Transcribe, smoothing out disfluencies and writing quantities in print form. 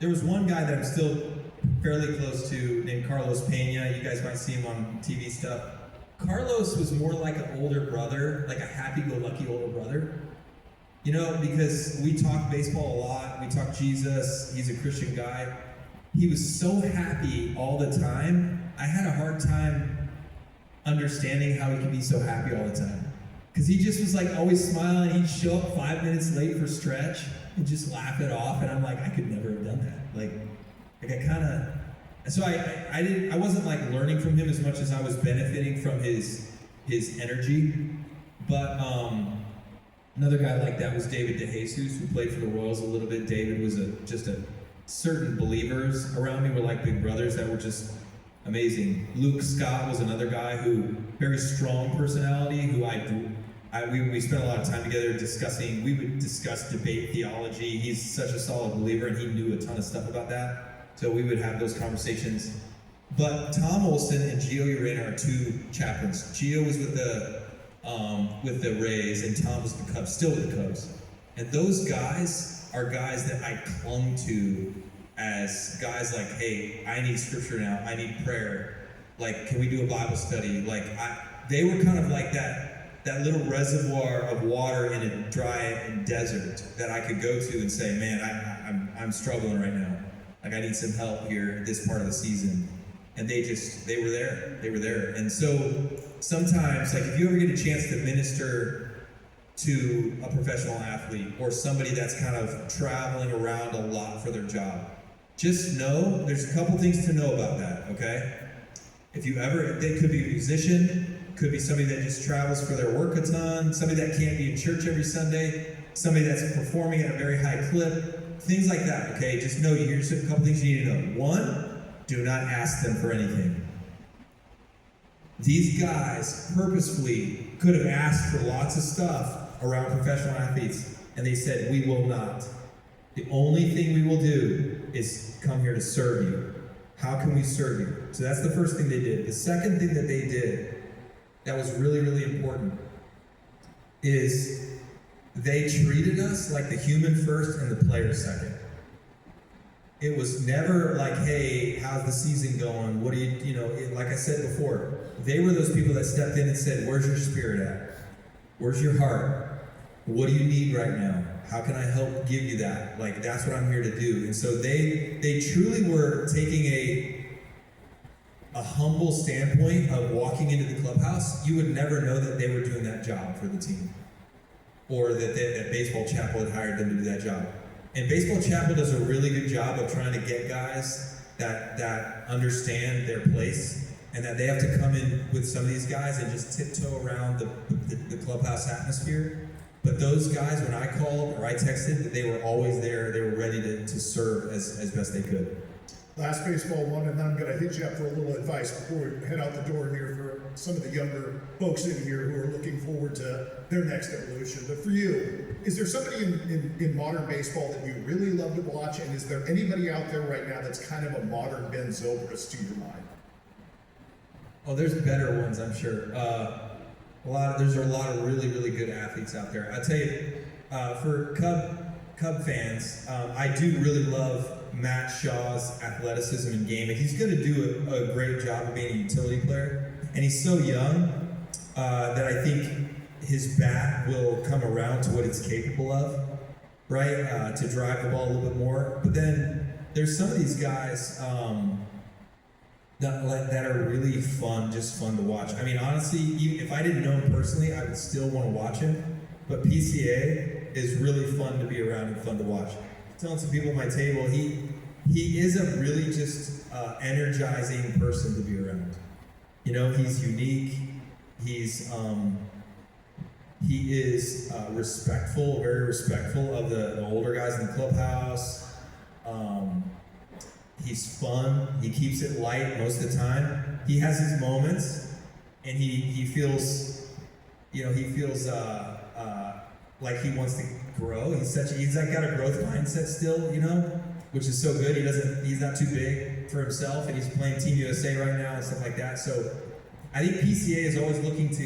there was one guy that I'm still fairly close to named Carlos Pena. You guys might see him on TV stuff. Carlos was more like an older brother, like a happy-go-lucky older brother. You know, because we talk baseball a lot, we talk Jesus, he's a Christian guy. He was so happy all the time, I had a hard time understanding how he could be so happy all the time. Because he just was like always smiling, he'd show up 5 minutes late for stretch and just laugh it off, and I'm like, I could never have done that. Like I kind of, so I wasn't like learning from him as much as I was benefiting from his energy. But another guy like that was David DeJesus, who played for the Royals a little bit. David was just a certain believers around me were like big brothers that were just amazing. Luke Scott was another guy who, very strong personality, who we spent a lot of time together discussing, we would discuss debate theology. He's such a solid believer and he knew a ton of stuff about that. So we would have those conversations. But Tom Olson and Gio Urena are two chaplains. Gio was with the Rays and Tom was with the Cubs, still with the Cubs. And those guys are guys that I clung to as guys like, hey, I need scripture now, I need prayer. Like, can we do a Bible study? Like, they were kind of like that little reservoir of water in a dry desert that I could go to and say, man, I'm struggling right now. Like, I need some help here at this part of the season. And they were there. And so sometimes, like, if you ever get a chance to minister to a professional athlete or somebody that's kind of traveling around a lot for their job, just know there's a couple things to know about that, okay? They could be a musician, could be somebody that just travels for their work a ton, somebody that can't be in church every Sunday, somebody that's performing at a very high clip, things like that, okay? Just know, here's a couple things you need to know. One, do not ask them for anything. These guys purposefully could have asked for lots of stuff around professional athletes, and they said, we will not. The only thing we will do is come here to serve you. How can we serve you? So that's the first thing they did. The second thing that they did that was really, really important is they treated us like the human first and the player second. It was never like, hey, how's the season going? What do like I said before, they were those people that stepped in and said, where's your spirit at? Where's your heart? What do you need right now? How can I help give you that? Like, that's what I'm here to do. And so they truly were taking a humble standpoint of walking into the clubhouse. You would never know that they were doing that job for the team, or that Baseball Chapel had hired them to do that job. And Baseball Chapel does a really good job of trying to get guys that understand their place, and that they have to come in with some of these guys and just tiptoe around the clubhouse atmosphere. But those guys, when I called or I texted, they were always there. They were ready to serve as best they could. Last baseball one, and then I'm going to hit you up for a little advice before we head out the door here for some of the younger folks in here who are looking forward to their next evolution. But for you, is there somebody in modern baseball that you really love to watch? And is there anybody out there right now that's kind of a modern Ben Zobrist to your mind? Oh, there's better ones, I'm sure. There's a lot of really, really good athletes out there. I'll tell you, for Cub fans, I do really love Matt Shaw's athleticism and game. And he's going to do a great job of being a utility player. And he's so young that I think his bat will come around to what it's capable of, right? To drive the ball a little bit more. But then there's some of these guys that are really fun to watch. I mean, honestly, even if I didn't know him personally, I would still want to watch him. But PCA is really fun to be around and fun to watch. Telling some people at my table, he is a really just energizing person to be around. You know, he's unique. He is respectful, very respectful of the older guys in the clubhouse. He's fun. He keeps it light most of the time. He has his moments, and he feels like he wants to grow. He's got a growth mindset still, which is so good. He's not too big for himself, and he's playing Team USA right now and stuff like that. So I think PCA is always looking to